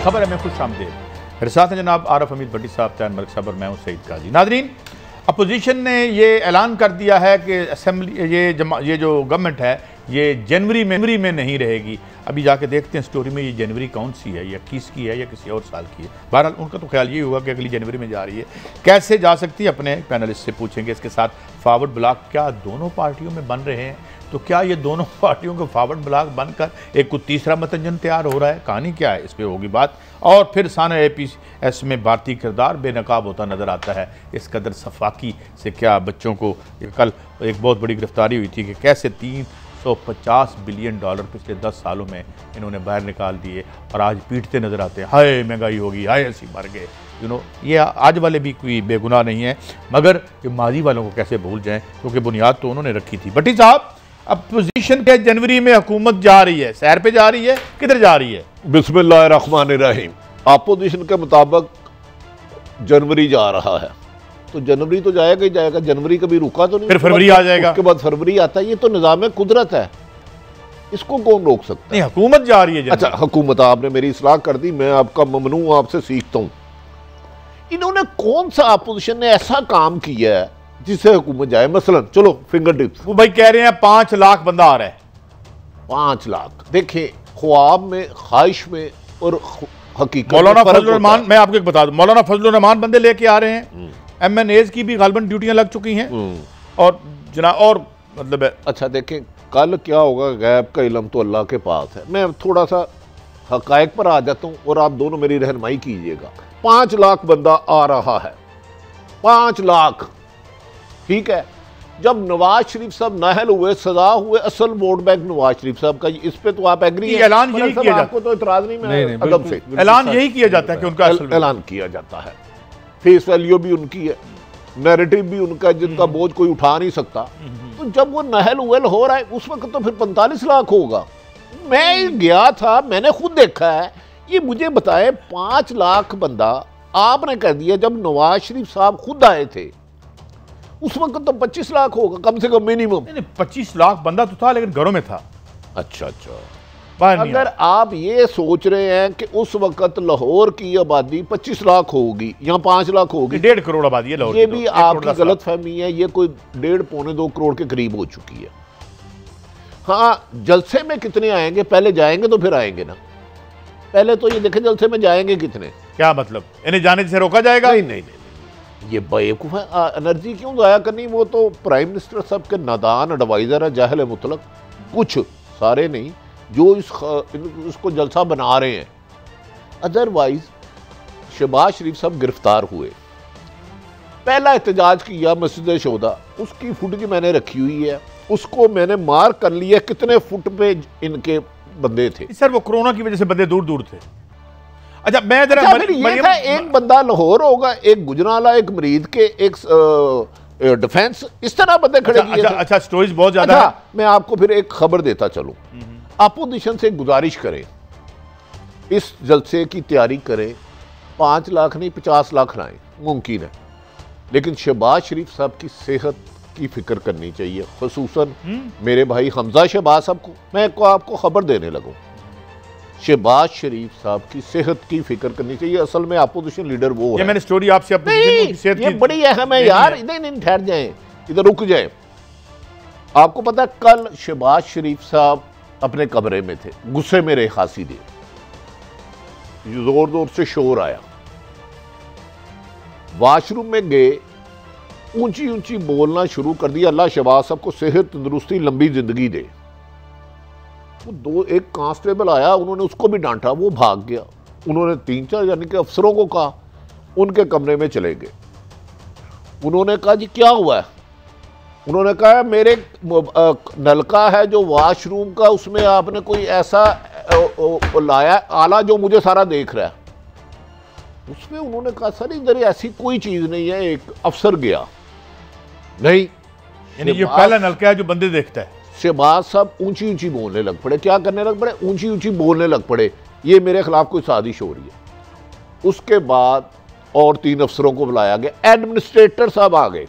खबर है में खुश आमदेद। मेरे साथ हैं जनाब आरफ हमीद भट्टी साहब, तैन मलिक साहब और मैं हूं सईद काजी। नादरीन, अपोजिशन ने ये ऐलान कर दिया है कि असेंबली ये जो गवर्नमेंट है ये जनवरी में नहीं रहेगी। अभी जाके देखते हैं स्टोरी में ये जनवरी कौन सी है, या 21 की है या किसी और साल की है। बहरहाल उनका तो ख्याल ये होगा कि अगली जनवरी में जा रही है। कैसे जा सकती है अपने पैनलिस्ट से पूछेंगे। इसके साथ फॉरवर्ड ब्लॉक क्या दोनों पार्टियों में बन रहे हैं, तो क्या ये दोनों पार्टियों को फॉरवर्ड ब्लॉक बनकर एक को तीसरा मतंजन तैयार हो रहा है, कहानी क्या है, इस पर होगी बात। और फिर साना APS में भारतीय किरदार बेनकाब होता नजर आता है। इस कदर सफाकी से क्या बच्चों को, कल एक बहुत बड़ी गिरफ्तारी हुई थी कि कैसे 350 बिलियन डॉलर पिछले 10 सालों में इन्होंने बाहर निकाल दिए और आज पीटते नजर आते हैं, हाय महंगाई होगी, हाय ऐसी मर गए। ये आज वाले भी कोई बेगुनाह नहीं है, मगर ये माजी वालों को कैसे भूल जाएं, क्योंकि बुनियाद तो उन्होंने रखी थी। भट्टी साहब, अपोजिशन के जनवरी में हुकूमत जा रही है, सैर पे जा रही है, किधर जा रही है? बिस्मिल्लाहिर्रहमानिर्रहीम। अपोजिशन के मुताबिक जनवरी जा रहा है, तो जनवरी तो जाएगा ही जाएगा। जनवरी कभी रुका तो नहीं, फिर फरवरी आ जाएगा, उसके बाद फरवरी आता है। ये तो निज़ाम कुदरत है, इसको कौन रोक सकता है? नहीं, हुकूमत जा रही है। अच्छा, हुकूमत, आपने मेरी इस्लाह कर दी, मैं आपका ममनू आपसे सीखता हूँ। इन्होंने कौन सा अपोजिशन ने ऐसा काम किया है जिससे हुकूमत जाए? मसलन चलो फिंगर टिप्स, वो भाई कह रहे हैं 5 लाख बंदा आ रहा है। 5 लाख देखें, ख्वाब में, ख्वाहिश में और हकीकत। मौलाना फजलुर रहमान, मैं आपको एक बता दूं, मौलाना फजलुर रहमान बंदे लेके आ रहे हैं, MNAs की भी गालबन ड्यूटियां लग चुकी हैं और जना और मतलब है। अच्छा देखें, कल क्या होगा गैब का इल्म तो अल्लाह के पास है। मैं थोड़ा सा हकायक पर आ जाता हूँ और आप दोनों मेरी रहनुमाई कीजिएगा। 5 लाख बंदा आ रहा है, 5 लाख, ठीक है। जब नवाज शरीफ साहब नाहल हुए, सजा हुए, असल वोट बैंक नवाज शरीफ साहब का, इस पे तो आप एग्री हैं? ऐलान यही किया जाता है, तो इतराज नहीं, मैं अदब से ऐलान यही किया जाता है कि उनका ऐलान किया जाता है। फेस वैल्यू भी उनकी है, नैरेटिव भी उनका, जिनका बोझ कोई उठा नहीं सकता। तो जब वो नहल हुए हो रहा है उस वक्त तो फिर 45 लाख होगा। मैं गया था, मैंने खुद देखा है। ये मुझे बताए 5 लाख बंदा आपने कह दिया। जब नवाज शरीफ साहब खुद आए थे उस वक्त तो 25 लाख होगा कम से कम मिनिमम। नहीं, 25 लाख बंदा तो था लेकिन घरों में था। अच्छा, अगर आप ये सोच रहे हैं कि उस वक्त लाहौर की आबादी 25 लाख होगी या 5 लाख होगी, 1.5 करोड़ आबादी है लाहौर, ये भी आपकी गलत फहमी है। ये कोई 1.5-2 करोड़ के करीब हो चुकी है। हाँ, जलसे में कितने आएंगे, पहले जाएंगे तो फिर आएंगे ना। पहले तो ये देखें जलसे में जाएंगे कितने। क्या मतलब, इन्हें जाने से रोका जाएगा? नहीं, ये बेवकूफ़ है। एनर्जी क्यों ज़ाया करनी? वो तो प्राइम मिनिस्टर साहब के नादान एडवाइज़र है, जाहिल मुतलक, कुछ सारे नहीं जो इसको जलसा बना रहे हैं। अदरवाइज शहबाज शरीफ साहब गिरफ्तार हुए, पहला एहतजाज किया मस्जिद शोदा, उसकी फुटेज मैंने रखी हुई है, उसको मैंने मार्क कर लिया कितने फुट पे इनके बंदे थे। सर वो कोरोना की वजह से बंदे दूर दूर थे। अच्छा, मैं जरा ये था, एक बंदा लाहौर होगा, एक गुजरावाला, एक मरीद के, एक डिफेंस, इस तरह बंदे खड़े किए। अच्छा, स्टोरीज बहुत ज्यादा है। मैं आपको फिर एक खबर देता चलूं। अपोजिशन से गुजारिश करें, इस जलसे की तैयारी करें। 5 लाख नहीं 50 लाख लाएं, मुमकिन है, लेकिन शहबाज शरीफ साहब की सेहत की फिक्र करनी चाहिए। खुसूसन मेरे भाई हमजा शहबाज साहब को मैं आपको खबर देने लगूं, शहबाज शरीफ साहब की सेहत की फिक्र करनी चाहिए। असल में अपोजिशन लीडर वो है। मैंने स्टोरी आपसे ये बड़ी अहम है यार। नहीं, ठहर जाएं, इधर रुक जाए। आपको पता, कल शहबाज शरीफ साहब अपने कमरे में थे, गुस्से में रहे, खांसी दे, जोर जोर से शोर आया, वॉशरूम में गए, ऊंची ऊंची बोलना शुरू कर दिया, अल्लाह शहबाज साहब को सेहत तंदुरुस्ती लंबी जिंदगी दे। वो एक कांस्टेबल आया, उन्होंने उसको भी डांटा, वो भाग गया। उन्होंने 3-4 यानी कि अफसरों को कहा, उनके कमरे में चले गए। उन्होंने कहा जी क्या हुआ है? उन्होंने कहा मेरे नलका है जो वॉशरूम का, उसमें आपने कोई ऐसा लाया आला जो मुझे सारा देख रहा है। उसमें उन्होंने कहा सर इधर ऐसी कोई चीज नहीं है। एक अफसर गया, नहीं, यानी ये पहला नलका है जो बंदे देखता है। शहबाज साहब ऊंची ऊंची बोलने लग पड़े। क्या करने लग पड़े? ऊंची ऊंची बोलने लग पड़े, ये मेरे खिलाफ कोई साजिश हो रही है। उसके बाद और 3 अफसरों को बुलाया गया, एडमिनिस्ट्रेटर साहब आ गए,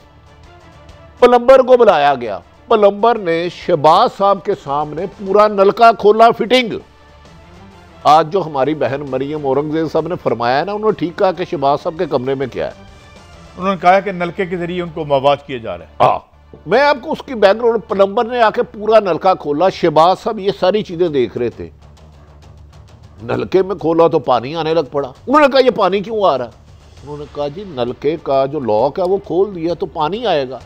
प्लम्बर को बुलाया गया। प्लम्बर ने शहबाज साहब के सामने पूरा नलका खोला, फिटिंग आज जो हमारी बहन मरियम औरंगजेब साहब ने फरमाया है ना, उन्होंने ठीक कहा कि शहबाज साहब के कमरे में क्या है। उन्होंने कहा कि नलके के जरिए उनको मवाज किया जा रहा है। हाँ, मैं आपको उसकी बैकग्राउंड, प्लम्बर ने आके पूरा नलका खोला, शहबाज साहब ये सारी चीजें देख रहे थे। नलके में खोला तो पानी आने लग पड़ा। उन्होंने कहा ये पानी क्यों आ रहा है? उन्होंने कहा जी नलके का जो लॉक है वो खोल दिया तो पानी आएगा।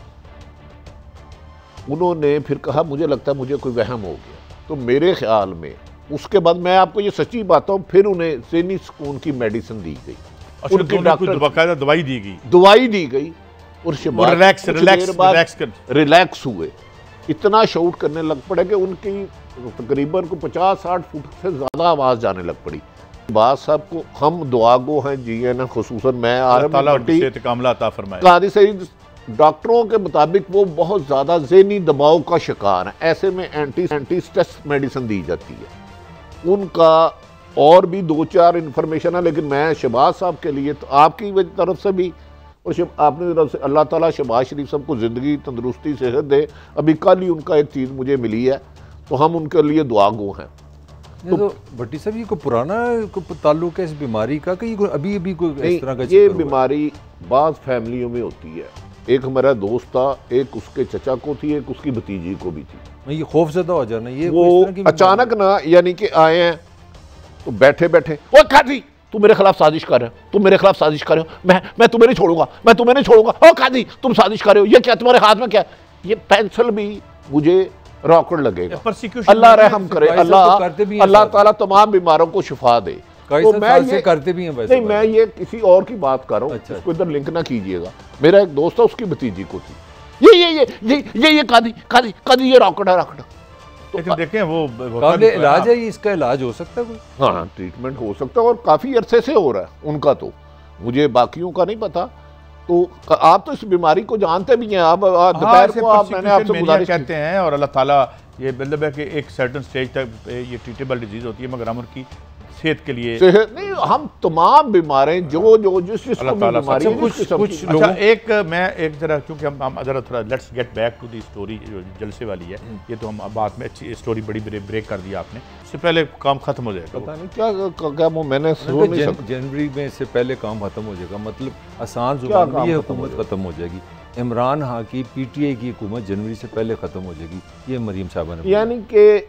उन्होंने फिर कहा मुझे लगता है मुझे कोई वहम हो गया। तो मेरे ख्याल में उसके बाद, मैं आपको ये सच्ची बात हूँ, फिर उन्हें ज़हनी सुकून की मेडिसिन दी गई। उनकी डॉक्टर बाकायदा दवाई दी गई, और रिलैक्स हुए, इतना शाउट करने लग पड़े कि उनकी तकरीबन को 50-60 फुट से ज़्यादा आवाज़ जाने लग पड़ी। बात साहब को हम दुआ गो हैं जी है ना, खुसूसन मैं कादी सईद, डॉक्टरों के मुताबिक वो बहुत ज़्यादा ज़हनी दबाव का शिकार है। ऐसे में एंटी स्ट्रेस मेडिसिन दी जाती है। उनका और भी 2-4 इन्फॉर्मेशन है, लेकिन मैं शहबाज साहब के लिए तो आपकी तरफ से भी और आपने तरफ से अल्लाह ताला शहबाज शरीफ साहब को ज़िंदगी, तंदुरुस्ती, सेहत दे। अभी कल ही उनका एक चीज़ मुझे मिली है, तो हम उनके लिए दुआ गो हैं। तो भट्टी साहब, ये कोई पुराना ताल्लुक है इस बीमारी का कि अभी कोई इस तरह का? ये बीमारी बाज़ फैमिलियों में होती है। एक हमारा दोस्त था, एक उसके चचा को थी, एक उसकी भतीजी को भी थी। ये खौफजदा हो जाना, ये वो अचानक ना, यानी कि आए हैं तो बैठे बैठे, ओ काजी तुम मेरे खिलाफ साजिश कर रहे हो, तुम मेरे खिलाफ साजिश कर रहे हो, मैं तुम्हें नहीं छोड़ूंगा, मैं तुम्हें नहीं छोड़ूंगा। ओ काजी तुम साजिश कर रहे हो, ये क्या तुम्हारे हाथ में क्या? ये पेंसिल भी मुझे रॉकेट लगेगा। अल्लाह रहम करे, अल्लाह ताला तमाम बीमारों को शिफा दे। तो मैं ये करते भी हैं वैसे। नहीं, मैं ये किसी और की बात कर रहा हूँ, इसको इधर लिंक ना कीजिएगा। मेरा एक दोस्त था, उसकी भतीजी को थी ये कादी ये रॉकेट है, रॉकेट। लेकिन देखें वो इलाज है, इसका इलाज हो सकता है कोई? हाँ, ट्रीटमेंट हो सकता है और काफी अरसे से हो रहा है उनका, तो मुझे बाकियों का नहीं पता। तो आप तो इस बीमारी को जानते भी हैं, आप दोपहर को मैंने आपसे गुजारिश कहते हैं, और अल्लाह ताला ये मतलब है कि एक सर्टेन स्टेज तक ये ट्रीटेबल डिजीज होती है, मगर हम उनकी सेहत के लिए नहीं, हम तमाम बीमारें जो जिस बीमारी कुछ अच्छा, एक जरा, क्योंकि हम जरा थोड़ा let's get back to the story जो जलसे वाली है। ये तो हम बात में अच्छी स्टोरी बड़ी ब्रेक कर दिया आपने, इससे पहले काम खत्म हो जाएगा। पता नहीं क्या वो मैंने जनवरी में इससे पहले काम खत्म हो जाएगा, मतलब आसान जुबान में ये हुकूमत खत्म हो जाएगी। इमरान खान की PTI की हुकूमत जनवरी से पहले खत्म हो जाएगी, ये मरीम साहबा ने, यानी कि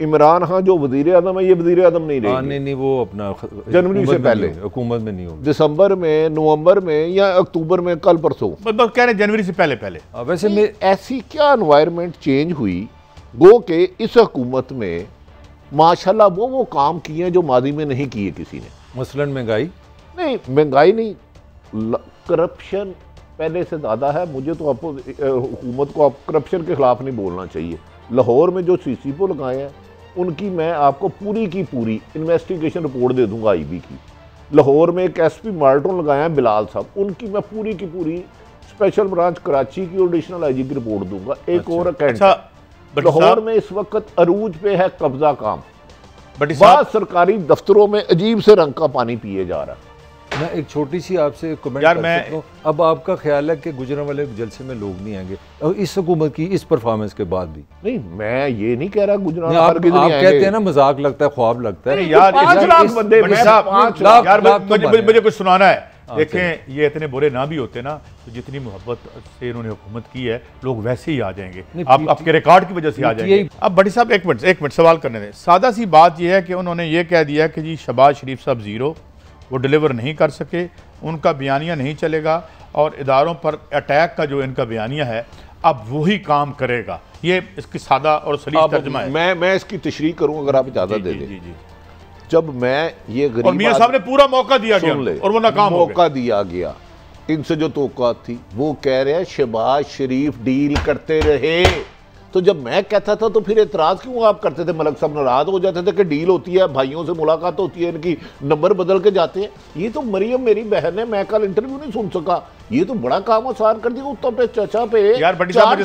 इमरान खान जो वजीर आज़म है, ये वजीर आज़म नहीं रहेगी। नहीं, वो अपना जनवरी से पहले हुकूमत में नहीं होगी, दिसंबर में, नवंबर में या अक्टूबर में, कल परसों, मतलब कह रहे हैं जनवरी से पहले। वैसे में ऐसी क्या एनवायरनमेंट चेंज हुई गो के इस हुकूमत में माशाल्लाह वो काम किए हैं जो माजी में नहीं किए किसी ने। मसलन महंगाई नहीं, करप्शन पहले से ज़्यादा है। मुझे तो आपको हुकूमत को करप्शन के खिलाफ नहीं बोलना चाहिए। लाहौर में जो CCPO लगाए हैं उनकी मैं आपको पूरी की पूरी इन्वेस्टिगेशन रिपोर्ट दे दूंगा IB की। लाहौर में एक SP मार्टन लगाए हैं बिलाल साहब, उनकी मैं पूरी की पूरी स्पेशल ब्रांच कराची की और एडिशनल IG की रिपोर्ट दूंगा। एक और लाहौर में इस वक्त अरूज पे है कब्जा काम, बाद सरकारी दफ्तरों में अजीब से रंग का पानी पिए जा रहा है। मैं एक छोटी सी आपसे कमेंट कर सकता हूं, अब आपका ख्याल है कि गुजरने वाले जलसे में लोग नहीं आएंगे और इस हुकूमत की इस परफॉर्मेंस के बाद भी? नहीं, मैं ये नहीं कह रहा गुजरात आप कहते हैं ना मजाक लगता है, ख्वाब लगता है यार, 5 लाख बंदे, मुझे कुछ सुनाना है। देखें, ये इतने बुरे ना भी होते ना, तो जितनी मोहब्बत से इन्होंने हुकूमत की है, लोग वैसे ही आ जाएंगे, आपके रिकॉर्ड की वजह से आ जाएंगे। अब भट्टी साहब एक मिनट सवाल करने दें। सादा सी बात यह है कि उन्होंने ये कह दिया कि जी शहबाज शरीफ साहब जीरो, वो डिलीवर नहीं कर सके, उनका बयानिया नहीं चलेगा, और इदारों पर अटैक का जो इनका बयानिया है अब वही काम करेगा। ये इसकी सादा और सलीस तर्जुमा है। मैं इसकी तशरीह करूं अगर आप इजाजत दे दें। जब मैं ये गरीब, और मियां साहब ने पूरा मौका दिया गया और वो नाकाम हो गए। मौका दिया गया, इनसे जो तौक़ात थी, वो कह रहे हैं शहबाज शरीफ डील करते रहे। तो जब मैं कहता था तो फिर एतराज़ क्यों आप करते थे? मलक साहब नाराज हो जाते थे कि डील होती है, भाइयों से मुलाकात होती है, इनकी नंबर बदल के जाते हैं। ये तो मरियम मेरी बहन है, मैं कल इंटरव्यू नहीं सुन सका, ये तो बड़ा काम आसान कर दिया। उत्तर पे चचा पे यार भट्टी साहब, मुझे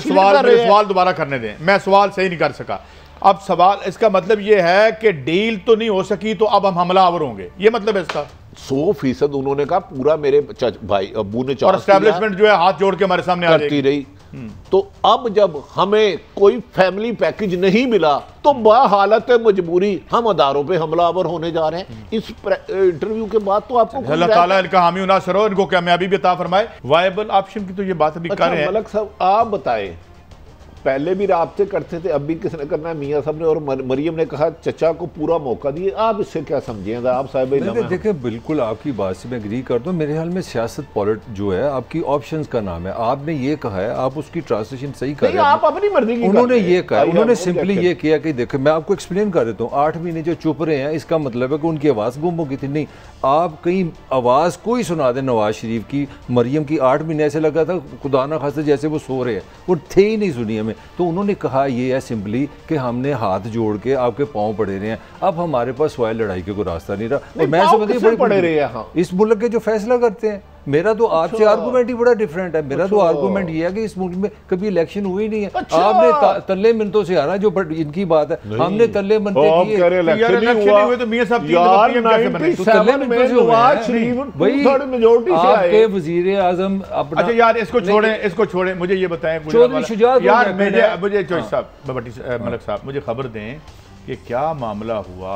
सवाल दोबारा करने दें, मैं सवाल सही नहीं कर सका। अब सवाल, इसका मतलब ये है कि डील तो नहीं हो सकी तो अब हम हमलावर होंगे, ये मतलब है इसका? 100% उन्होंने कहा पूरा मेरे भाई अब्बू ने और एस्टैब्लिशमेंट जो है हाथ जोड़ के हमारे सामने करती रही। तो अब जब हमें कोई फैमिली पैकेज नहीं मिला तो हालत मजबूरी हम अदारों पे हमलावर होने जा रहे हैं। इस इंटरव्यू के बाद तो आपको अल्लाह ताला इनका हामी उना सरो, इनको कामयाबी भी अता फरमाए। वायबल ऑप्शन की तो ये बात अभी कर रहे हैं। मलक साहब आप बताएं, पहले भी राब्ते करते थे, अब भी किसने करना है? मियां साहब ने और मरियम ने कहा चचा को पूरा मौका दिए, आप इससे क्या समझिएगा? आप साहब देखिए बिल्कुल आपकी बात से मैं एग्री करता हूँ। मेरे ख्याल में सियासत पॉलिट जो है आपकी ऑप्शंस का नाम है। आपने ये कहा है, आप उसकी ट्रांसलेशन सही कर रहे हैं, आप अपनी मर्जी की उन्होंने ये कहा, उन्होंने सिंपली ये किया कि देखो मैं आपको एक्सप्लेन कर देता हूँ, 8 महीने जो चुप रहे हैं इसका मतलब है कि उनकी आवाज़ गुम हो गई थी। नहीं, आप कहीं आवाज़ कोई सुना दें नवाज शरीफ की, मरियम की, 8 महीने ऐसे लगा था खुदा ना खास्ता जैसे वो सो रहे हैं, वो थे ही नहीं दुनिया में। तो उन्होंने कहा ये है सिंपली कि हमने हाथ जोड़ के आपके पांव पड़े रहे हैं, अब हमारे पास सवाल लड़ाई के कोई रास्ता नहीं रहा। और मैं समझती पड़े रहे हैं इस मुल्क के जो फैसला करते हैं। मेरा तो आपसे आर्गूमेंट ही बड़ा डिफरेंट है। मेरा तो आर्गूमेंट ये है कि इस मुल्क में कभी इलेक्शन हुई नहीं है। आपने तल्ले मिनटों से हारा, जो इनकी बात है, हमने तल्ले मनते किए। आपके वजीर आजम अपना, अच्छा यार इसको छोड़ें, मुझे ये बताएं चौधरी शुजात यार, मुझे चौधरी साहब, मलिक साहब मुझे खबर दें कि क्या मामला हुआ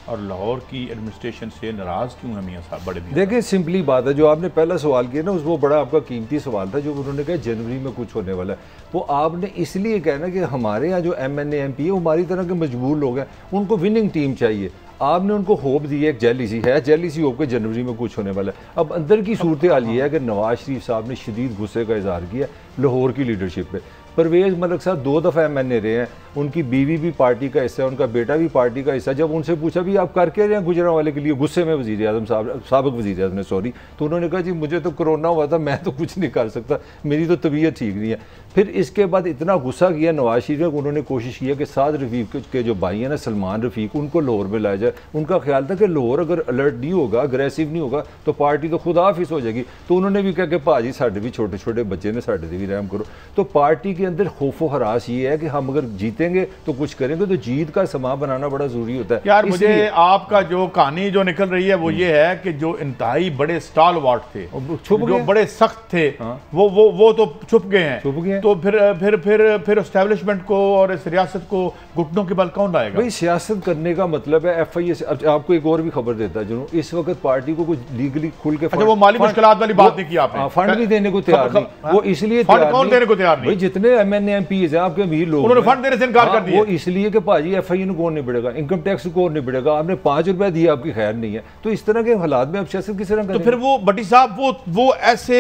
और लाहौर की एडमिनिस्ट्रेशन से नाराज क्यों है मियां साहब? बड़े देखिए सिंपली बात है, जो आपने पहला सवाल किया ना वो बड़ा आपका कीमती सवाल था, जो उन्होंने कहा जनवरी में कुछ होने वाला है। वो आपने इसलिए कहना कि हमारे यहाँ जो MNA MP है हमारी तरह के मजबूर लोग हैं, उनको विनिंग टीम चाहिए। आपने उनको होप दी है, एक जेलीसी होप के जनवरी में कुछ होने वाला है। अब अंदर की सूरत हाल ये है कि नवाज शरीफ साहब ने शदीद गुस्से का इजहार किया लाहौर की लीडरशिप पे। परवेज़ मलिक साहब 2 दफ़ा MNA रहे हैं, उनकी बीवी भी पार्टी का हिस्सा है, उनका बेटा भी पार्टी का हिस्सा। जब उनसे पूछा भी आप कर क्या रहे हैं गुजरांवाले के लिए, गुस्से में वज़ीर आज़म साहब, साबिक़ वज़ीर आज़म ने सॉरी, तो उन्होंने कहा जी मुझे तो कोरोना हुआ था, मैं तो कुछ नहीं कर सकता, मेरी तो तबीयत ठीक नहीं है। फिर इसके बाद इतना गुस्सा किया नवाज शरीफ ने, उन्होंने कोशिश किया कि साद रफ़ीक के जो भाई हैं ना सलमान रफ़ीक, उनको लाहौर में लाया जाए। उनका ख्याल था कि लाहौर अगर अलर्ट नहीं होगा, अग्रेसिव नहीं होगा तो पार्टी तो खुद हाफिस हो जाएगी। तो उन्होंने भी कहा कि भाजी साढ़े भी छोटे छोटे बच्चे ने, साढ़े से भी रहम करो। तो पार्टी के अंदर खौफो हरास ये है कि हम अगर जीतेंगे तो कुछ करेंगे, तो जीत का समा बनाना बड़ा जरूरी होता है। यार मुझे आपका जो कहानी जो निकल रही है वो ये है कि जो इंतहाई बड़े स्टाल वार्ड थे, जो बड़े सख्त थे, वो तो छुप गए हैं। तो फिर एस्टेब्लिशमेंट को और इस रियासत को घुटनों के बल कौन लाएगा? भाई सियासत करने का मतलब है FIA से। आपको एक और भी खबर देता है जो इस वक्त पार्टी को कुछ लीगली खुल के, अच्छा वो माली मुश्किलात वाली बात नहीं की आपने, फंड भी देने को तैयार नहीं, वो इसलिए कौन देने को तैयार नहीं? जितने MNA MPs हैं आपके अमीर लोग, उन्होंने फंड देने से इनकार कर दिया। वो इसलिए कि भाजी FIA को कौन निबड़ेगा, इनकम टैक्स को कौन निबड़ेगा, आपने 5 रुपए दिए आपकी खैर नहीं है। तो इस तरह के हालात में अब सियासत किस तरह करेंगे? तो फिर वो भट्टी साहब वो ऐसे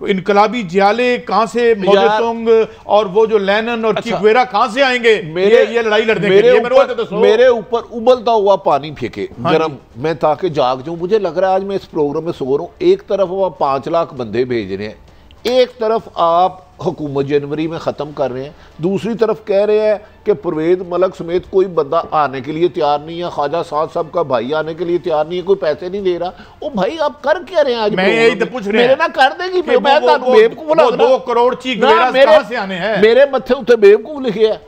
इनकलाबी जियाले कहाँ से, मौजतुंग और वो जो लेनन और चीगवेरा कहाँ से आएंगे ये लड़ाई लड़ने के लिए? मेरे ऊपर उबलता हुआ पानी फेंके गरम, मैं ताकि जाग जाऊं। मुझे लग रहा है आज मैं इस प्रोग्राम में सो रहा हूं। एक तरफ वो 5 लाख बंदे भेज रहे हैं, एक तरफ आप हुकूमत जनवरी में ख़त्म कर रहे हैं, दूसरी तरफ कह रहे हैं कि परवेज़ मलिक समेत कोई बंदा आने के लिए तैयार नहीं है, ख्वाजा साद साहब का भाई आने के लिए तैयार नहीं है, कोई पैसे नहीं दे रहा। ओ भाई आप कर क्या रहे हैं? आज मैं यही तो पूछ रहे हैं, मेरे ना कर देगी, मैं बेवकूफ लग रहा, 2 करोड़ चीगवेरा कहां से आने हैं? मेरे मत्थे उत्ते बेवकूफ लिखे है।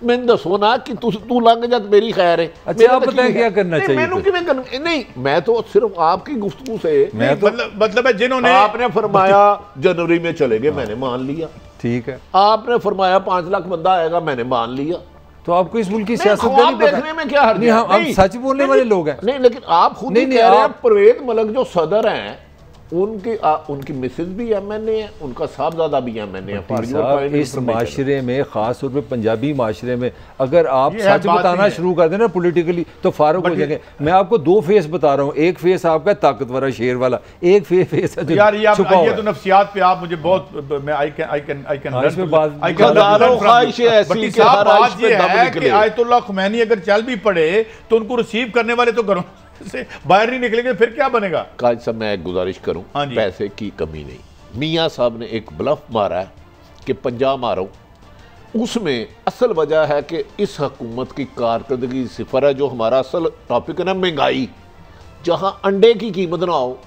मैंने दसो ना कि तू लंघ जा मेरी खैर है। अच्छा आप बताएं क्या करना चाहिए? नहीं मैं तो सिर्फ आपकी गुफ्तगू से, मैं तो मतलब है जिन्होंने, आपने फरमाया जनवरी में चलेंगे, मैंने मान लिया, ठीक है। आपने फरमाया 5 लाख बंदा आएगा, मैंने मान लिया। तो आपको इस मुल्क की सियासत नहीं पता? देखने में क्या हर्ज है? हम सच बोलने वाले लोग हैं। नहीं लेकिन आप खुद कह रहे हैं परवेज़ मलिक जो सदर हैं उनकी मिसेज भी MNA है, उनका साहबजादा भी MNA है। इस माशरे में खास तौर पे पंजाबी माशरे में अगर आप सच बताना शुरू कर दें ना पॉलिटिकली तो फारूक हो जाएंगे। मैं आपको 2 फेस बता रहा हूँ, एक फेस आपका ताकतवर शेर वाला, एक फेस है यार ये तो नफ्सियात पे आप मुझे बहुत, मैं आई कैन आयतुल्लाह खुमैनी अगर चल भी पड़े तो उनको रिसीव करने वाले तो घरों से बाहर नहीं निकलेंगे, फिर क्या बनेगा? काज साहब मैं एक गुजारिश करूं, पैसे की कमी नहीं। मियां साहब ने एक ब्लफ मारा है कि 50 मारो, उसमें असल वजह है कि इस हुकूमत की कारकर्दगी सिफर है। जो हमारा असल टॉपिक है ना महंगाई, जहां अंडे की कीमत ना हो,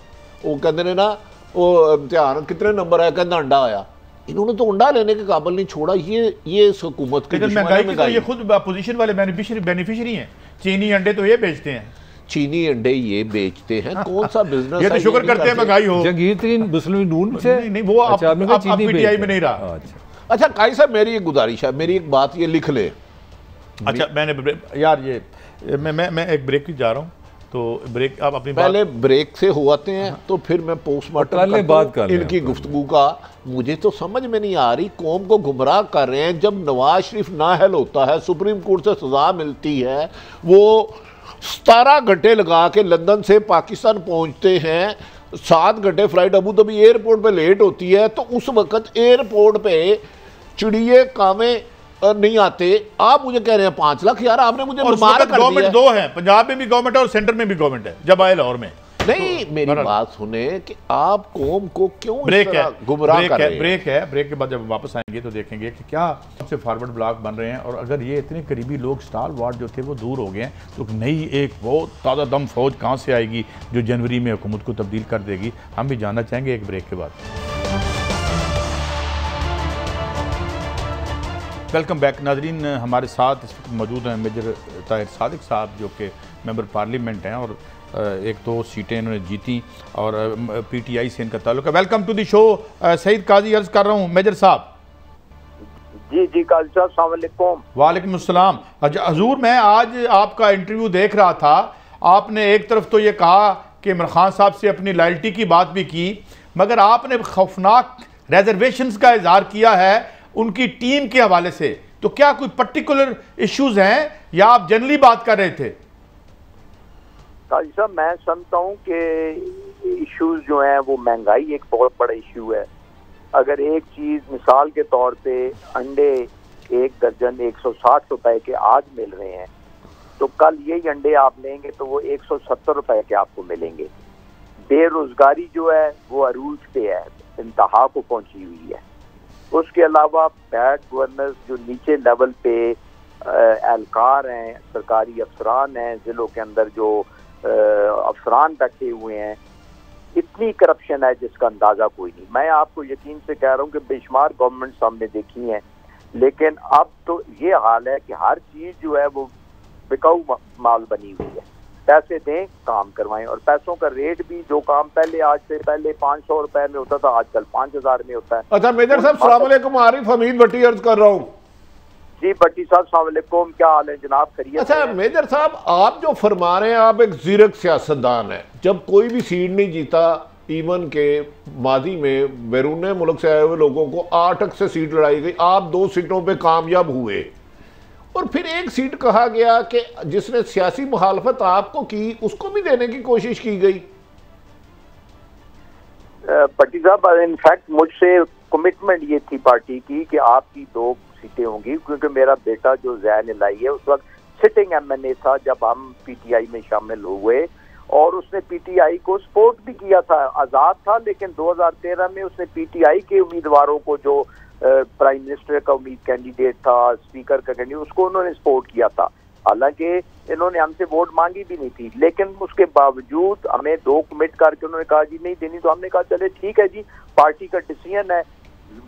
वो कहते हैं ना वो इम्तिहान कितने नंबर आया, कहते अंडा आया। इन्होंने तो अंडा लेने के काबिल नहीं छोड़ा। ये इस हुकूमत की महंगाई, ये खुद अपोजिशन वाले बेनिफिशियरी हैं। चीनी अंडे तो ये बेचते हैं, चीनी अंडे ये बेचते हैं, कौन सा बिजनेस? ये तो शुक्र करते हैं महंगाई हो। जहांगीर तरीन मुस्लिम नून से नहीं वो आप PTI में नहीं रहा। अच्छा काई साहब, मेरी एक गुजारिश है, मेरी एक बात ये लिख ले। अच्छा मैंने यार ये मैं एक ब्रेक की जा रहा हूँ, तो ब्रेक आप अपनी पहले ब्रेक से होते हैं तो फिर मैं पोस्टमार्टम बात कर इनकी गुफ्तगू का। मुझे तो समझ में नहीं आ रही, कौम को गुमराह कर रहे हैं। जब नवाज शरीफ नाअहल होता है, सुप्रीम कोर्ट से सजा मिलती है, वो 17 घंटे लगा के लंदन से पाकिस्तान पहुंचते हैं, 7 घंटे फ्लाइट अबू धाबी एयरपोर्ट पे लेट होती है, तो उस वक्त एयरपोर्ट पे चिड़िए कामे नहीं आते। आप मुझे कह रहे हैं 5 लाख। यार आपने मुझे गवर्नमेंट 2 है, पंजाब में भी गवर्नमेंट है और सेंटर में भी गवर्नमेंट है, जब आए लाहौर में। नहीं, मेरी बात सुने कि आप कौम को क्यों ब्रेक है, गुमराह कर रहे हैं। ब्रेक है, ब्रेक के बाद जब वापस आएंगे तो देखेंगे कि क्या सबसे फॉरवर्ड ब्लॉक बन रहे हैं, और अगर ये इतने करीबी लोग स्टार वार्ड जो थे वो दूर हो गए हैं, तो नई एक बहुत ताज़ा दम फौज कहाँ से आएगी जो जनवरी में हुकूमत को तब्दील कर देगी, हम भी जानना चाहेंगे एक ब्रेक के बाद। वेलकम बैक नाजरीन, हमारे साथ इस वक्त मौजूद हैं मेजर ताहिर सादिक साहब, जो कि मेंबर पार्लियामेंट हैं और 1-2 सीटें इन्होंने जीती और PTI से इनका ताल्लुक है। Welcome to the show Saeed Qazi. अर्ज कर रहा हूँ मेजर साहब। जी जी काजी साहब, अस्सलाम वालेकुम। वालेकुम अस्सलाम। अच्छा हजूर, मैं आज आपका इंटरव्यू देख रहा था, आपने एक तरफ तो ये कहा कि इमरान खान साहब से अपनी लॉयल्टी की बात भी की, मगर आपने खौफनाक रिजर्वेशंस का इजहार किया है उनकी टीम के हवाले से। तो क्या कोई पर्टिकुलर इश्यूज हैं या आप जनरली बात कर रहे थे? काजी साहब, मैं समझता हूँ कि इश्यूज जो हैं वो महंगाई एक बहुत बड़ा इशू है। अगर एक चीज़ मिसाल के तौर पे अंडे 1 दर्जन 160 रुपए के आज मिल रहे हैं, तो कल यही अंडे आप लेंगे तो वो 170 रुपए के आपको मिलेंगे। बेरोजगारी जो है वो अरूज पे है, इंतहा को पहुंची हुई है। उसके अलावा बैड गवर्नेंस जो नीचे लेवल पे एहलकार हैं, सरकारी अफसरान हैं, जिलों के अंदर जो अफसरान बैठे हुए हैं, इतनी करप्शन है जिसका अंदाजा कोई नहीं। मैं आपको यकीन से कह रहा हूँ कि बेशुमार गवर्नमेंट हमने देखी हैं, लेकिन अब तो ये हाल है कि हर चीज जो है वो बिकाऊ माल बनी हुई है। पैसे दें, काम करवाएं, और पैसों का रेट भी जो काम पहले आज से पहले 500 रुपए में होता था आजकल 5000 में होता है। अच्छा मेजर साहब, अस्सलाम वालेकुम। आरिफ हमीद भट्टी अर्ज कर रहा हूँ। जी भट्टी साहब, अस्सलाम वालेकुम, क्या हाल है जनाब? खैरियत? अच्छा मेजर साहब, आप जो फरमा रहे हैं, आप एक जीरक सियासतदान है। जब कोई भी सीट नहीं जीता, इवन के माजी में बैरून मुल्क से आए हुए लोगों को 8 से सीट लड़ाई गई, आप 2 सीटों पे कामयाब हुए, और फिर एक सीट कहा गया कि जिसने सियासी मुखालफत आपको की उसको भी देने की कोशिश की गई। भट्टी साहब, इनफैक्ट मुझसे कमिटमेंट ये थी पार्टी की कि आपकी 2 सीटें होंगी, क्योंकि मेरा बेटा जो ज़ैन इलाई है उस वक्त सिटिंग MNA था जब हम PTI में शामिल हुए, और उसने PTI को सपोर्ट भी किया था। आज़ाद था, लेकिन 2013 में उसने PTI के उम्मीदवारों को, जो प्राइम मिनिस्टर का उम्मीद कैंडिडेट था, स्पीकर का कैंडिडेट, उसको उन्होंने सपोर्ट किया था। हालांकि इन्होंने हमसे वोट मांगी भी नहीं थी, लेकिन उसके बावजूद हमें 2 कमिट करके उन्होंने कहा जी नहीं देनी, तो हमने कहा चले ठीक है जी, पार्टी का डिसीजन है।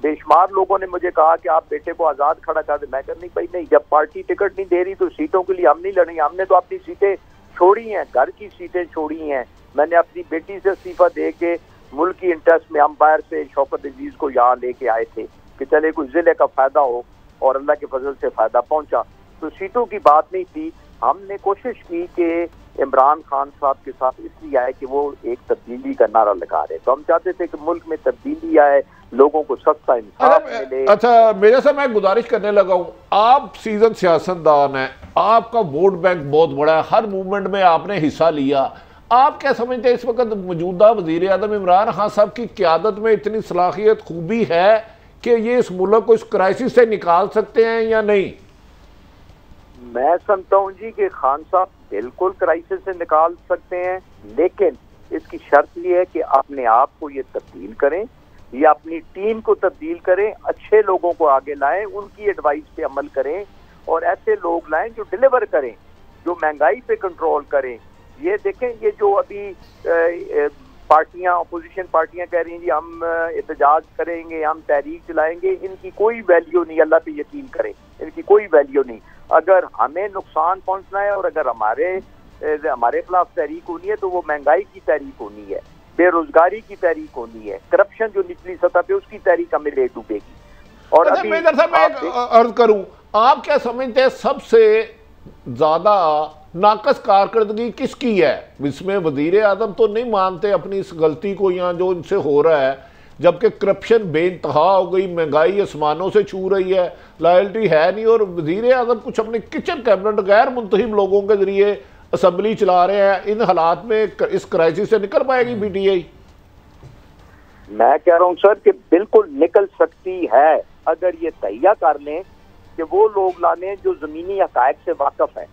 बेशुमार लोगों ने मुझे कहा कि आप बेटे को आज़ाद खड़ा कर दे। मैं कहा नहीं भाई नहीं, जब पार्टी टिकट नहीं दे रही तो सीटों के लिए हम नहीं लड़ेंगे। हमने तो अपनी सीटें छोड़ी हैं, घर की सीटें छोड़ी हैं। मैंने अपनी बेटी से इस्तीफा दे के मुल्क की इंटरेस्ट में अंपायर से शौकत अजीज को यहाँ लेके आए थे कि चले कोई जिले का फायदा हो, और अल्लाह के फजल से फायदा पहुंचा। तो सीटों की बात नहीं थी। हमने कोशिश की कि इमरान खान साहब के साथ इसलिए आए कि वो एक तब्दीली का नारा लगा रहे, तो हम चाहते थे कि मुल्क में तब्दीली आए, लोगों को सस्ता इंसाफ मिले। अच्छा मेरे से मैं गुजारिश करने लगा हूँ, आप सीजन सियासतदान हैं, आपका वोट बैंक बहुत बड़ा है, हर मूवमेंट में आपने हिस्सा लिया। आप क्या समझते हैं इस वक्त मौजूदा वजीर आज़म इमरान खान साहब की क़यादत में इतनी सलाहियत खूबी है कि ये इस मुल्क को इस क्राइसिस से निकाल सकते हैं या नहीं? मैं समझता हूँ जी कि खान साहब बिल्कुल क्राइसिस से निकाल सकते हैं, लेकिन इसकी शर्त ये है कि अपने आप को ये तब्दील करें या अपनी टीम को तब्दील करें, अच्छे लोगों को आगे लाएं, उनकी एडवाइस पे अमल करें, और ऐसे लोग लाएं जो डिलीवर करें, जो महंगाई पे कंट्रोल करें। ये देखें, ये जो अभी पार्टियां, अपोजिशन पार्टियां कह रही हैं जी हम एहतजाज करेंगे, हम तहरीक चलाएंगे, इनकी कोई वैल्यू नहीं। अल्लाह पे यकीन करें, इनकी कोई वैल्यू नहीं। अगर हमें नुकसान पहुंचना है और अगर हमारे खिलाफ तहरीक होनी है तो वो महंगाई की तहरीक होनी है, बेरोजगारी की तहरीक होनी है, करप्शन जो निचली सतह पे उसकी तहरीक हमें ले डूबेगी। और अच्छा मेजर साहब मैं एक अर्ज करूं, आप क्या समझते हैं सबसे ज्यादा नाकस कारकर्दगी किसकी है इसमें? वजीर आजम तो नहीं मानते अपनी इस गलती को यहाँ जो इनसे हो रहा है, जबकि करप्शन बेइंतहा हो गई, महंगाई आसमानों से छू रही है, लॉयल्टी है नहीं, और वजीर आजम कुछ अपने किचन कैबिनेट गैर मुंतखब लोगों के जरिए असम्बली चला रहे हैं। इन हालात में इस क्राइसिस से निकल पाएगी पीटीआई? मैं कह रहा हूं सर कि बिल्कुल निकल सकती है, अगर ये तैयार कर लें कि वो लोग लाने जो जमीनी हकायक से वाकफ है,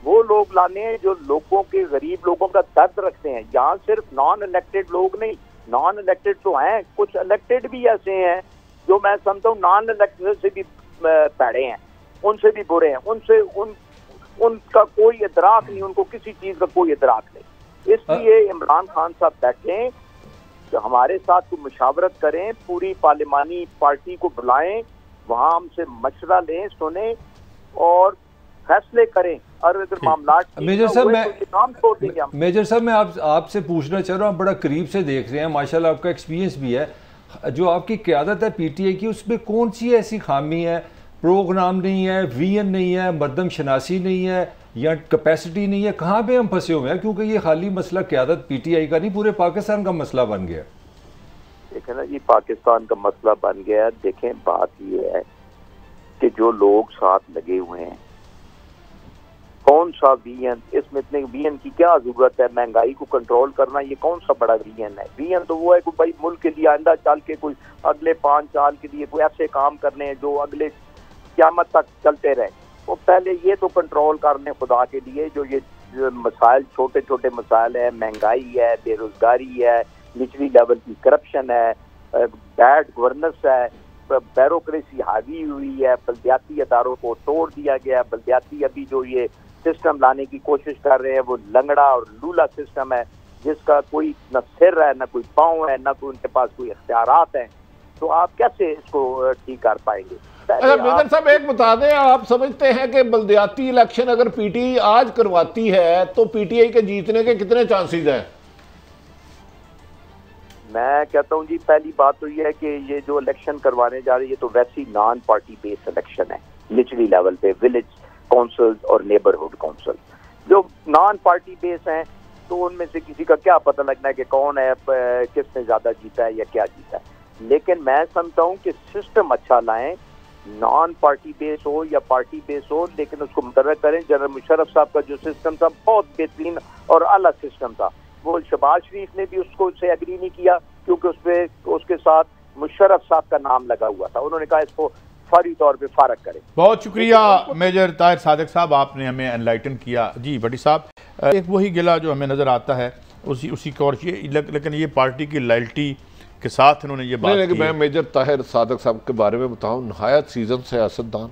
वो लोग लाने जो लोगों के, गरीब लोगों का दर्द रखते हैं। यहाँ सिर्फ नॉन इलेक्टेड लोग नहीं, नॉन इलेक्टेड तो हैं, कुछ इलेक्टेड भी ऐसे हैं जो मैं समझता हूँ नॉन इलेक्टेड से भी पैड़े हैं, उनसे भी बुरे हैं, उनका कोई इदराक नहीं, उनको किसी चीज का कोई इदराक नहीं। इसलिए इमरान खान साहब बैठे, तो हमारे साथ को मुशावरत करें, पूरी पार्लिमानी पार्टी को बुलाएं, वहां हमसे मशवरा लें, सुने और फैसले करें। और अगर मामला मेजर साहब मेजर साहब मैं आपसे पूछना चाह रहा हूँ, बड़ा करीब से देख रहे हैं, माशाल्लाह आपका एक्सपीरियंस भी है, जो आपकी क़यादत है पीटीआई की, उसमें कौन सी ऐसी खामी है? प्रोग्राम नहीं है, विजन नहीं है, मर्दम शनासी नहीं है, या कैपेसिटी नहीं है? कहाँ पे हम फंसे हुए हैं? क्योंकि ये खाली मसला क़यादत पीटीआई का नहीं, पूरे पाकिस्तान का मसला बन गया। देखें ना, ये पाकिस्तान का मसला बन गया। देखें, बात ये है कि जो लोग साथ लगे हुए हैं, कौन सा विजन, इसमें इतने विजन की क्या जरूरत है? महंगाई को कंट्रोल करना ये कौन सा बड़ा विजन है? विजन तो वो है कि भाई मुल्क के लिए आइंदा चल के कोई अगले 5 साल के लिए कोई ऐसे काम करने हैं जो अगले क़यामत तक चलते रहे। वो पहले ये तो कंट्रोल करने खुदा के लिए जो ये मसाइल, छोटे छोटे मसाइल है, महंगाई है, बेरोजगारी है, निचली लेवल की करप्शन है, बैड गवर्नेंस है, ब्यूरोक्रेसी हावी हुई है, बल्दियाती अदारों को तोड़ दिया गया। बल्दियाती अभी जो ये सिस्टम लाने की कोशिश कर रहे हैं वो लंगड़ा और लूला सिस्टम है, जिसका कोई न सिर है, न कोई पाँव है, न कोई उनके पास कोई इख्तियारात हैं। तो आप कैसे इसको ठीक कर पाएंगे? अच्छा मेजर साहब एक बता दें, आप समझते हैं कि बल्दियाती इलेक्शन अगर पीटीआई आज करवाती है तो पीटीआई के जीतने के कितने चांसेस हैं? मैं कहता हूँ जी, पहली बात तो ये है कि ये जो इलेक्शन करवाने जा रही है तो वैसी नॉन पार्टी बेस्ड इलेक्शन है, निचली लेवल पे विलेज काउंसिल्स और नेबरहुड काउंसिल जो नॉन पार्टी बेस्ड हैं, तो उनमें से किसी का क्या पता लगना है कि कौन है, किसने ज्यादा जीता है या क्या जीता है। लेकिन मैं समझता हूँ कि सिस्टम अच्छा लाएं, नॉन पार्टी बेस हो या पार्टी बेस हो, लेकिन उसको मुतर्रक करें। जनरल मुशर्रफ साहब का जो सिस्टम था बहुत बेहतरीन और अला सिस्टम था, वो शहबाज शरीफ ने भी उसको से एग्री नहीं किया क्योंकि उसके साथ मुशर्रफ साहब का नाम लगा हुआ था। उन्होंने कहा इसको फौरी तौर पे फारग करें। बहुत शुक्रिया मेजर ताहिर सादिक साहब, आपने हमें एनलाइटन किया। जी भट्टी साहब, एक वही गिला जो हमें नज़र आता है उसी कौर, लेकिन ये पार्टी की लॉयल्टी के साथ इन्होंने ये बात की। मैं मेजर ताहिर सादिक साहब के बारे में बताऊं, नहायत सीजन सियासतदान,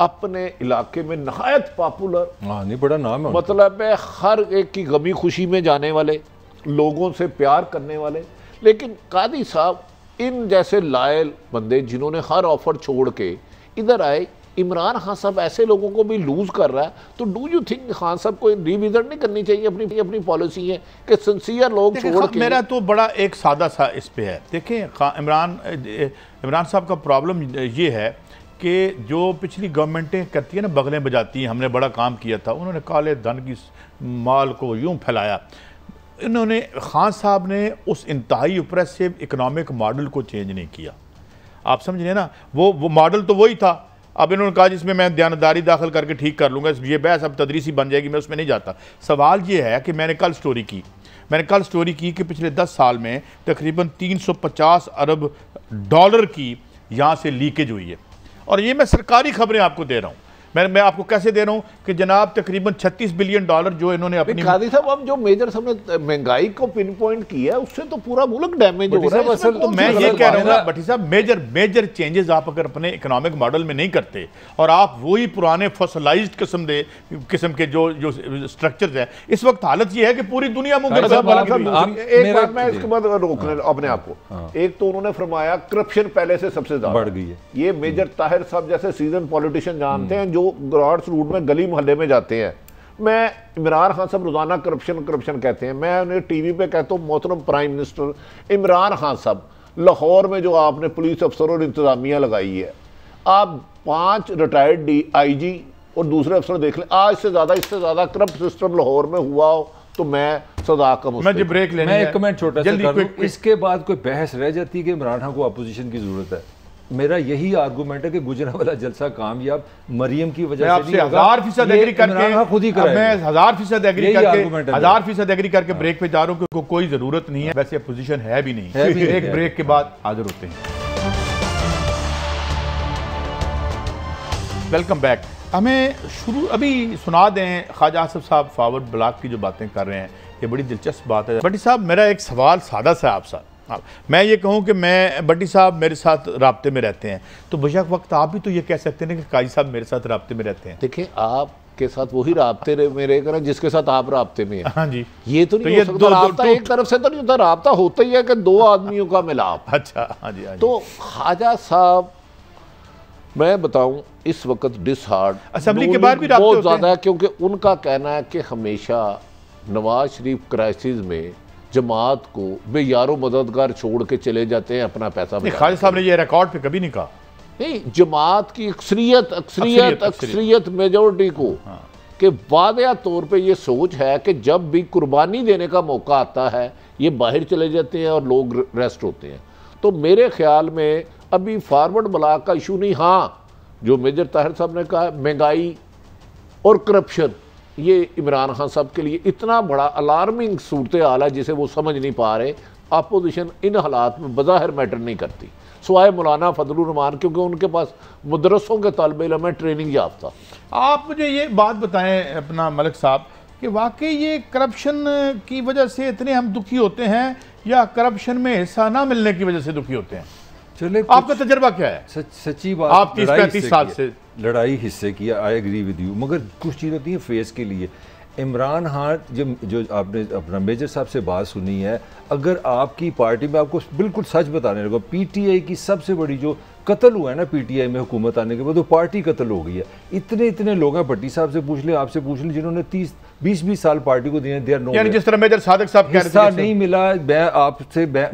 अपने इलाके में नहायत पॉपुलर, नहीं बड़ा नाम है, मतलब है हर एक की गमी खुशी में जाने वाले, लोगों से प्यार करने वाले। लेकिन कादी साहब इन जैसे लायल बंदे जिन्होंने हर ऑफर छोड़ के इधर आए, इमरान खान साहब ऐसे लोगों को भी लूज कर रहा है, तो डू यू थिंक खान साहब को रिविजन नहीं करनी चाहिए अपनी पॉलिसी है कि सिंसियर लोग छोड़ के? मेरा तो बड़ा एक सादा सा इस पे है। देखें इमरान साहब का प्रॉब्लम ये है कि जो पिछली गवर्नमेंटें करती है ना, बगलें बजाती हैं, हमने बड़ा काम किया था, उन्होंने काले धन की माल को यूं फैलाया। इन्होंने खान साहब ने उस इंतहाई ऑप्रेसिव इकोनॉमिक मॉडल को चेंज नहीं किया। आप समझ रहे ना, वो मॉडल तो वही था। अब इन्होंने कहा जिसमें मैं दयानतदारी दाखिल करके ठीक कर लूँगा, ये बहस अब तदरीसी बन जाएगी, मैं उसमें नहीं जाता। सवाल ये है कि मैंने कल स्टोरी की कि पिछले 10 साल में तकरीबन 350 अरब डॉलर की यहाँ से लीकेज हुई है, और ये मैं सरकारी खबरें आपको दे रहा हूँ। मैं आपको कैसे दे रहा हूं कि जनाब तकरीबन 36 बिलियन डॉलर जो इन्होंने अपनी कादी साहब, हम जो मेजर साहब ने महंगाई को पिन पॉइंट किया है उससे तो पूरा मुल्क डैमेज हो रहा है। असल तो मैं ये कह रहा हूँ भट्टी साहब, मेजर चेंजेस आप अगर अपने इकोनॉमिक मॉडल में नहीं करते और आप वही पुराने फॉसिलाइज्ड किस्म के जो स्ट्रक्चर्स है, इस वक्त हालत ये है कि पूरी दुनिया में। एक बात मैं इसके बाद रोकने अपने आप को, एक तो उन्होंने फरमाया करप्शन पहले से सबसे ज्यादा बढ़ गई है। ये मेजर ताहिर साहब जैसे सीजन पॉलिटिशियन जानते हैं जो ग्राउंड रूट में गली मोहल्ले में जाते हैं। मैं इमरान खान साहब रोजाना करप्शन कहते हैं, मैं उन्हें टीवी पे कहता हूँ मोहतरम प्राइम मिनिस्टर इमरान खान साहब, लाहौर में जो आपने पुलिस अफसर और इंतजामिया लगाई है, आप 5 रिटायर्ड DIG और दूसरे अफसर देख लें, आज से ज़्यादा इससे ज़्यादा करप्ट सिस्टम लाहौर में हुआ हो तो मैं सजा का मैं जो ब्रेक लेने मैं एक कमेंट छोटा सा कर दूं, quick। इसके बाद कोई बहस रह जाती है कि इमरान खान को अपोजिशन की जरूरत है। मेरा यही आर्गूमेंट है कि गुजरांवाला जलसा कामयाब मरियम की वजह से नहीं होगा। 1000% एग्री करके खुद ही कराएगा। मैं 1000% एग्री यही करके argument है 1000% एग्री करके ब्रेक पे जा रहा हूं क्योंकि कोई जरूरत नहीं है, वैसे अपोजिशन है भी नहीं। एक ब्रेक के बाद हाजिर होते हैं। Welcome back. हमें शुरू अभी सुना दें, ख्वाजा आसिफ साहब फॉरवर्ड ब्लॉक की जो बातें कर रहे हैं ये बड़ी दिलचस्प बात है। बट्टी साहब मेरा एक सवाल सादा सा आपसे, मैं ये कहूँ कि मैं बट्टी साहब मेरे साथ राब्ते में रहते हैं तो बेशक वक्त आप भी तो ये कह सकते हैं कि काजी साहब मेरे साथ राब्ते में रहते हैं। देखिए आपके साथ वही राब्ते में रहेगा जिसके साथ आप राब्ते में हैं। हाँ जी, ये तो नहीं हो सकता राब्ता एक तरफ से तो नहीं होता, राब्ता होता ही है कि दो आदमियों का मिलाप। अच्छा हाँ जी, हाँ जी। तो ख्वाजा साहब मैं बताऊं इस वक्त डिसहार्ड असेंबली के बाद भी राब्ते बहुत होते ज्यादा है, क्योंकि उनका कहना है कि हमेशा नवाज शरीफ क्राइसिस में जमात को बेयारो मददगार छोड़ के चले जाते हैं अपना पैसा। ख्वाजा साहब ने ये रिकॉर्ड पे कभी नहीं कहा। नहीं, जमात की अक्सरियत मेजोरिटी को कि वादिया तौर पे ये सोच है कि जब भी कुर्बानी देने का मौका आता है ये बाहर चले जाते हैं और लोग रेस्ट होते हैं। तो मेरे ख्याल में अभी फॉरवर्ड ब्लॉक का इशू नहीं, हाँ जो मेजर ताहिर साहब ने कहा महंगाई और करप्शन, ये इमरान खान साहब के लिए इतना बड़ा अलार्मिंग सूरत हाल है जिसे वो समझ नहीं पा रहे। अपोजिशन इन हालात में बज़ाहिर मैटर नहीं करती सिवाय मौलाना फजलुर रहमान, क्योंकि उनके पास मदरसों के तालिब इल्म में ट्रेनिंग याफ्ता। आप मुझे ये बात बताएं अपना मलिक साहब कि वाकई ये करप्शन की वजह से इतने हम दुखी होते हैं या करप्शन में हिस्सा ना मिलने की वजह से दुखी होते हैं? चले आपका तजर्बा क्या है? सच्ची बात, आप 30-35 साल से लड़ाई हिस्से की, आई एग्री विद यू, मगर कुछ चीज़ होती है फेस के लिए। इमरान खान जो आपने अपना मेजर साहब से बात सुनी है, अगर आपकी पार्टी में आपको बिल्कुल सच बताने लगा, PTI की सबसे बड़ी जो कत्ल हुआ है ना PTI में हुकूमत आने के बाद, वो पार्टी कत्ल हो गई है। इतने लोग हैं, भट्टी साहब से पूछ लें, आपसे पूछ लें, जिन्होंने 30-20 साल पार्टी को दिए। यानी जिस तरह मेजर सादिक साहब कह रहे थे नहीं मिला।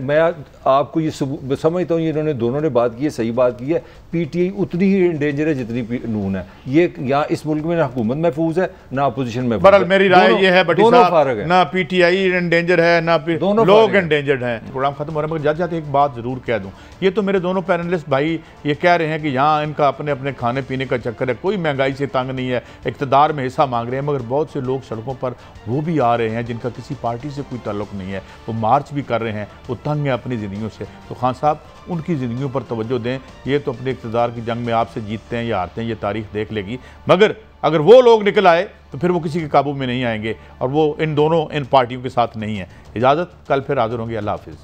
मैं आपको ये समझता हूँ, इन्होंने दोनों ने बात की है, सही बात की है। PTI उतनी ही इंडेंजर है जितनी नून है। ये यहाँ इस मुल्क में ना हुकूमत महफूज है ना अपोजिशन में। बहरहाल मेरी राय ये है भट्टी साहब, ना PTI इंडेंजर है ना लोग इंडेंजर्ड हैं। प्रोग्राम खत्म हो रहा है मगर जाते जाते एक बात जरूर कह दूं, ये तो मेरे दोनों पैनलिस्ट भाई ये कह रहे हैं कि यहाँ इनका अपने अपने खाने पीने का चक्कर है, कोई महंगाई से तंग नहीं है, इक़्तिदार में हिस्सा मांग रहे हैं, मगर बहुत से लोग सड़कों पर वो भी आ रहे हैं जिनका किसी पार्टी से कोई ताल्लुक नहीं है, वो मार्च भी कर रहे हैं, वो तंग है अपनी ज़िंदगियों से। तो खान साहब उनकी ज़िंदगियों पर तवज्जो दें। ये तो अपने इक़्तिदार की जंग में आपसे जीतते हैं या हारते हैं ये तारीख देख लेगी, मगर अगर वो लोग निकल आए तो फिर वो किसी के काबू में नहीं आएंगे और वो इन पार्टियों के साथ नहीं है। इजाज़त, कल फिर हाज़िर होंगे। अल्लाह हाफ़िज़।